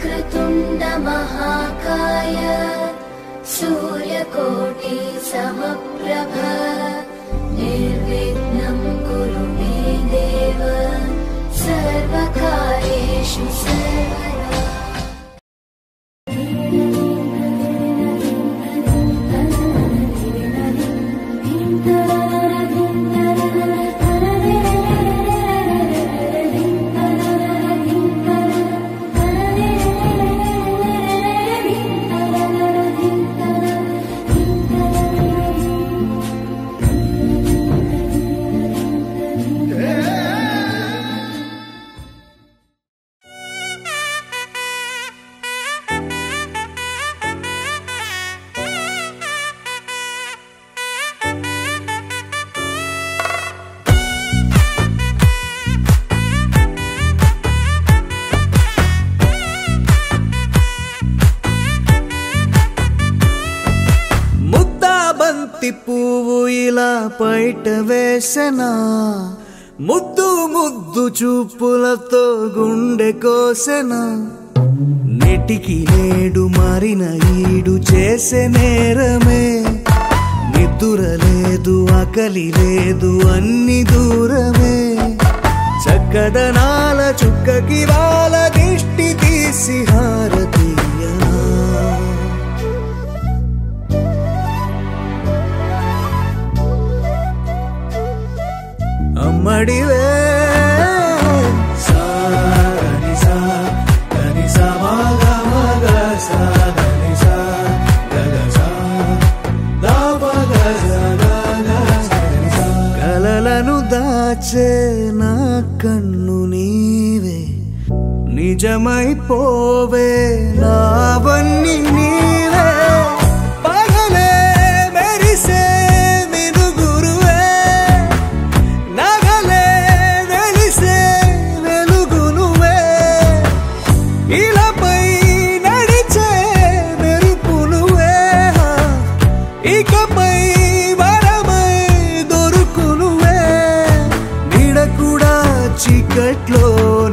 वक्रतुण्ड महाकाय सूर्यकोटि समप्रभ निर्विघ्नं कुरु मे देव सर्वकार्येषु सर्वदा। పువ్వు ఇలా పైట వేసెనా ముద్దు ముద్దు చూపులతో గుండె కోసెనా నెటికి నేడు మారిన ఈడు చేసే నేరమే నిద్ర లేదు ఆకలి లేదు అన్ని దూరమే చక్కదనాల చుక్కకి వాళ్ళ దిష్టి తీసి హారతీయనా అమ్మడివే సాని సా దని సా మగ మగ సా దని సా గగ సా దా పగ సా దని సా కలలను దాచే నా కన్ను నీవే నిజమైపోవే నావన్నీ నీవే పగలే మెరిసే చీకట్లో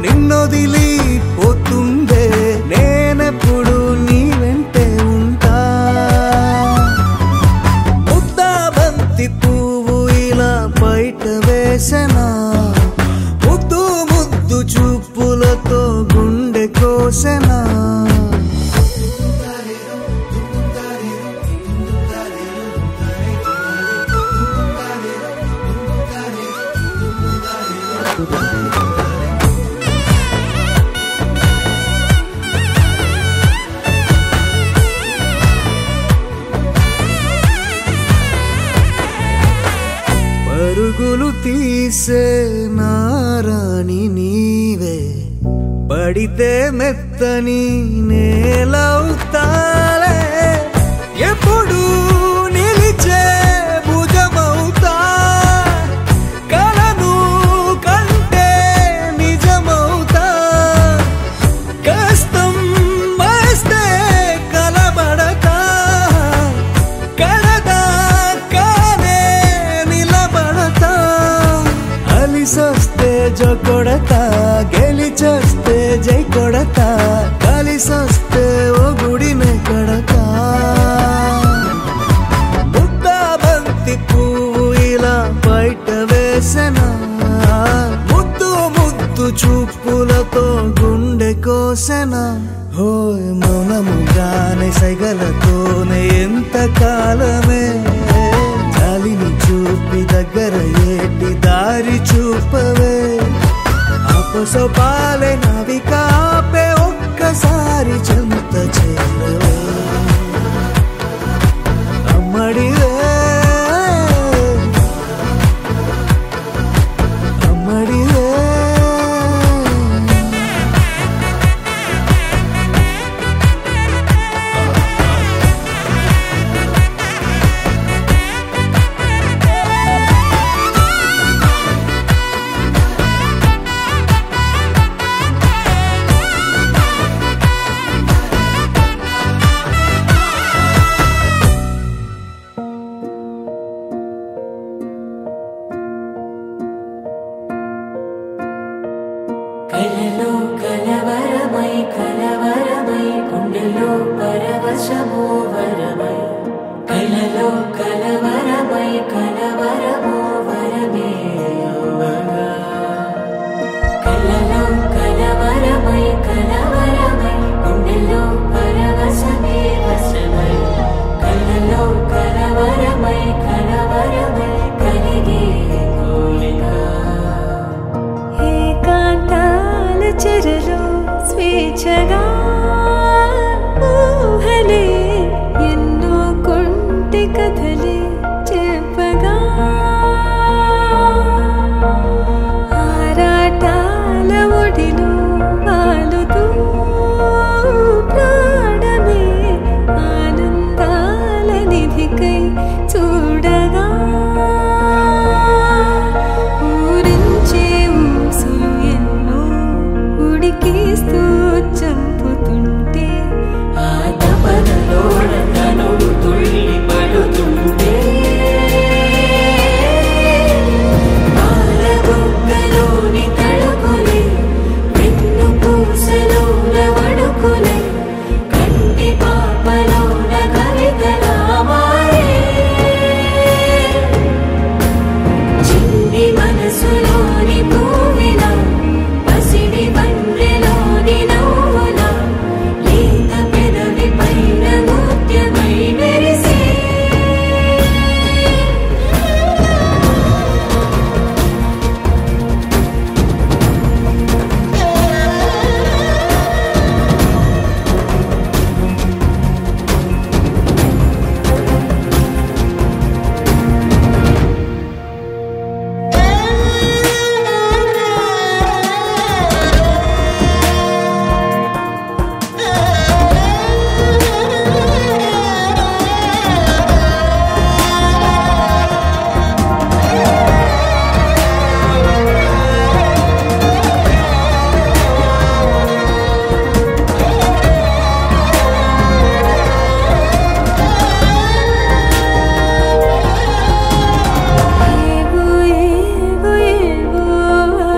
నిన్నొదిలి పోతుందే నేనెప్పుడు నీ వెంటే ఉంటా ముద్దా బంతి పువ్వు ఇలా బయట వేసెనా ముద్దు ముద్దు చూపులతో గుండె కోసెనా పరుగులు తీసే నారాణి నీవే పడితే మెత్తని నేలవుతాలే ఎప్పుడు నిలిచే భుజమవుతా కలను కంటే నిజమవుతా కష్టం వస్తే కలబడతా కడదాకానే నిలబడతా అలిసొస్తే జో కొడతా గెలిచొస్తే జై కొడతా కలిసొస్తే ఓ గుడినే కడతా ముద్దా బంతి పువ్వు ఇలా బయట వేసెనా ముద్దు ముద్దు చూపులతో గుండె కోసెనా హోయ్ మౌనముగానే సైగలతోనే ఎంత కాలమే జాలిని చూపి దగ్గర ఏటి దారి చూపవే అపసోపాలే నవికాపే ఒక్కసారి చెంత చేరవే అమ్మడివే అమ్మడివే పెంచగా ఊహలే ఎన్నో కొంటె కథలే చెప్పగా ఆరాటాల ఒడిలో వాలుతూ ప్రాణమే ఆనందాల నిధికై చూడగా ఊరించే ఊసులు ఎన్నో ఉడికిస్తూ చంపుతుంటే ఆ తపనలో నన్ను తుళ్ళి పడుతుంటే పాలబుగ్గలోని తడుకులే వెన్ను పూసలోన వడుకులే కంటి పాపలోన కవితలా మారే చిన్ని మనసులోని పూవిలా పసిడి బండ్రెలోని నవ్వులా లేత పెదవి పైన ముత్యమై మెరిసే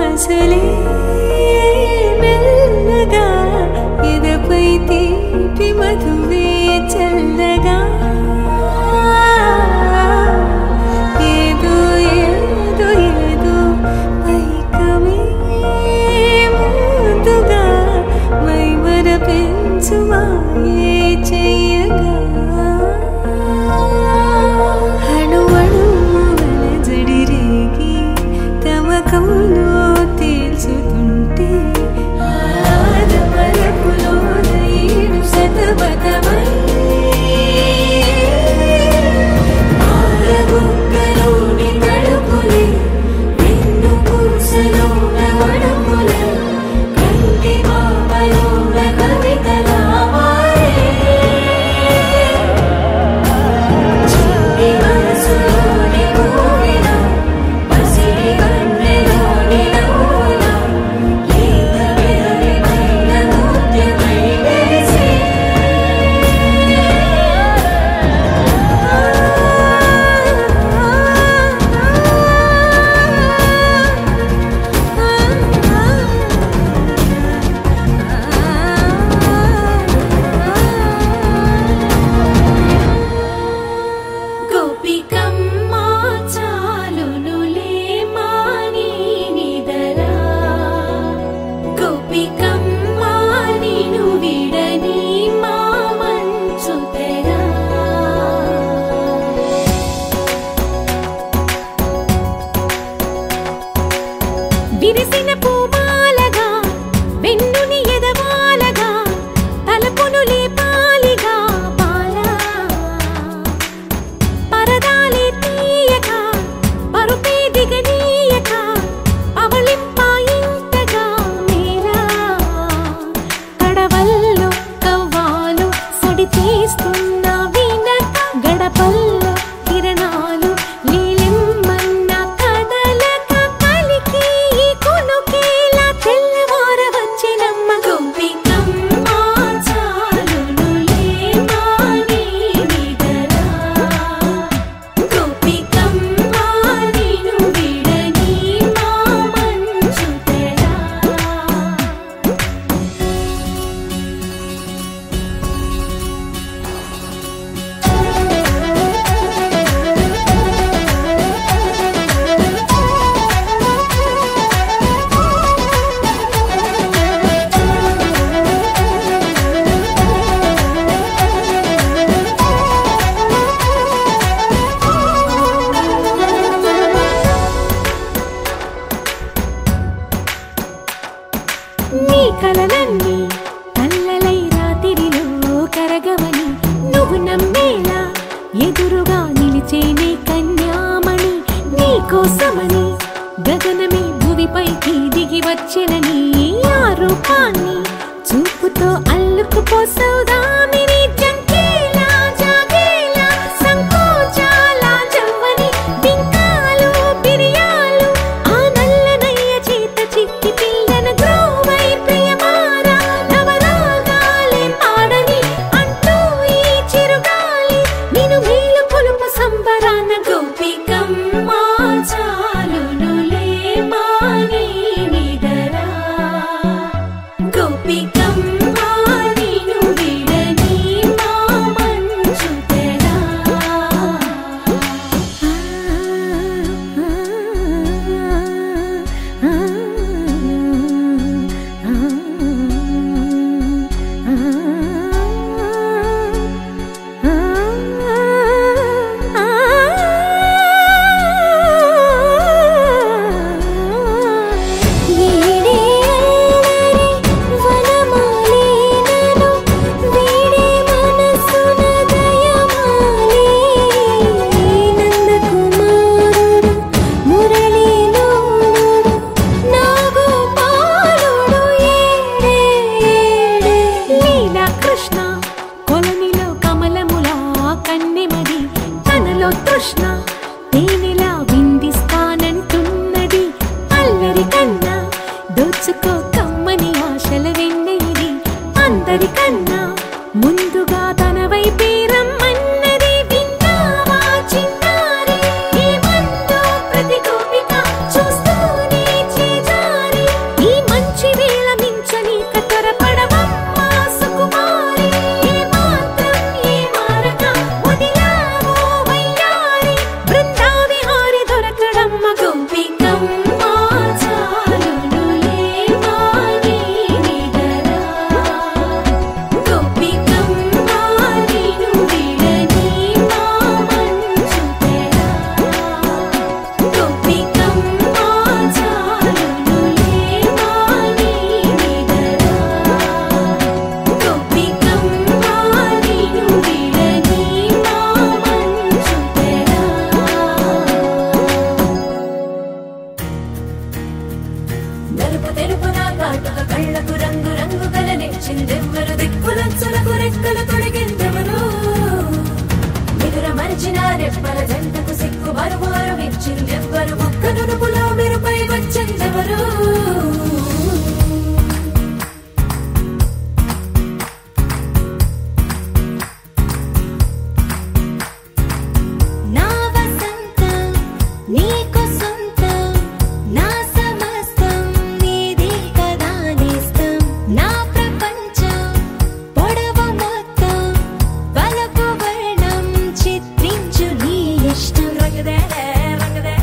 ఆశలే మెల్లగా ఎదపై తీపి మధువే చల్లగా ఏదో ఏదో ఏదో పైకమే ముందుగా మైమర పెంచు మాయే చెయ్యగా అణువణువుల జడిరేగి తమకంలో తేల్చుతుంటే ఆదమరపులో ఈడు శతబతమై పాలబుగ్గలోని తడుకులే వెన్ను పూసలోన వడుకులే కంటి పాపలోన కవితలా మారే చిన్ని మనసులోని పూవిలా పసిడి బండ్రెలోని నవ్వులా లేత పెదవి పైన ముత్యమై మెరిసే గోపికమ్మ చాలునులే మాని నిదరా గోపికమ్మ నిను విడని మా మంచు తెరా విరిసిన పూమాలగా వెన్నుని ఎదవాలగా తలపును లేపాలిగా బాలా పరదాలే తీయక పరుపే దిగనీయక అవలింపాయింతగా మేలా కడవల్లో కవ్వాలు సడి తీస్తున్న వీణక గడపల్లో కిరణాలు నీలిమ్మన్న కదలక కలికి ఈ కొనుకేలా తెల్లవార వచ్చినమ్మ ఎదురుగా నిలిచేనే కన్యామణి నీకోసమని గగనమే భువిపైకి దిగి వచ్చినని ఆ రూపాన్ని చూపుతో అల్లుకుపోసౌదామిని జంకేలా జాగేలా సంకోచాల జవ్వని బింకాలు బిరియాలు ఆ నల్లనయ్య చేత చిక్కి పిల్లన గ్రోవై ప్రియమారా నవరాగాలే పాడని అంటూ ఈ చిరుగాలి నిన్ను మేలు కొలుపు సంబరాన గోపికమ్మ చాలునులే మాని నిదరా గోపికమ్మ నిన్ను విడని మా మంచు తెరా కొలనిలో కమలములా కన్నెమది తనలో తృష్ణ తేనెలా విందిస్తానంటున్నది అల్లరి కన్నా దోచుకో కమ్మని ఆశల వెన్నెయిది అందరికన్నా ముందుగా తన వైపే రమ్మన్నది విన్నావా చిన్నారి ఏమందో ప్రతి గోపిక చూస్తూనే చేజారి ఈ మంచి వేళ మించని కతరపడవమ్మ సుకుమారి ఏమాత్రం ఏమారక వదిలావో వయ్యారి బృందావిహారి దొరకడమ్మ గోపికమ్మ చాలునులే మాని నిదరా గోపికమ్మ నిన్ను విడని మా మంచు తెరా గోపికమ్మ చాలునులే మాని నిదరా గోపికమ్మ నిన్ను విడని మా మంచు తెరా నలుపు తెలుపున కాటుక కళ్ళకు రంగు రంగు కలనిచ్చిందెవ్వరు దిక్కులంచులకు రెక్కలు తొడిగిందెవరు నిదుర మరిచిన రెప్పల జంటకు సిక్కు బరువారు ఇచ్చిందెవ్వరు ఒక్క నునుపులో మెరుపై వచ్చిందెవరు నా వసంతం నీకు సొంతం నా సమస్తం నీది కదా నేస్తం నా ప్రపంచం పొడవు మొత్తం వలపు వర్ణం చిత్రించు నీ ఇష్టం రంగదే రంగదే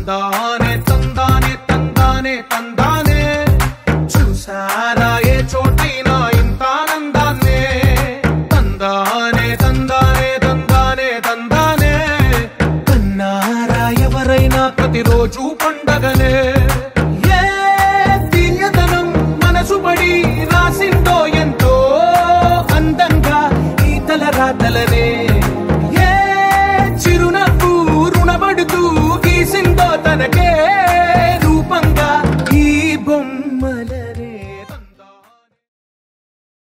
తందానే తందానే తందానే తందానే చూసారా ఏ చోటైనా ఇంత ఆనందాన్నే తందానే తందానే తందానే తందానే కన్నారా ఎవరైనా ప్రతిరోజు పండగనే ఏ తీయదనం మనసు పడి రాసిందో ఎంతో అందంగా ఈ తలరాతలనే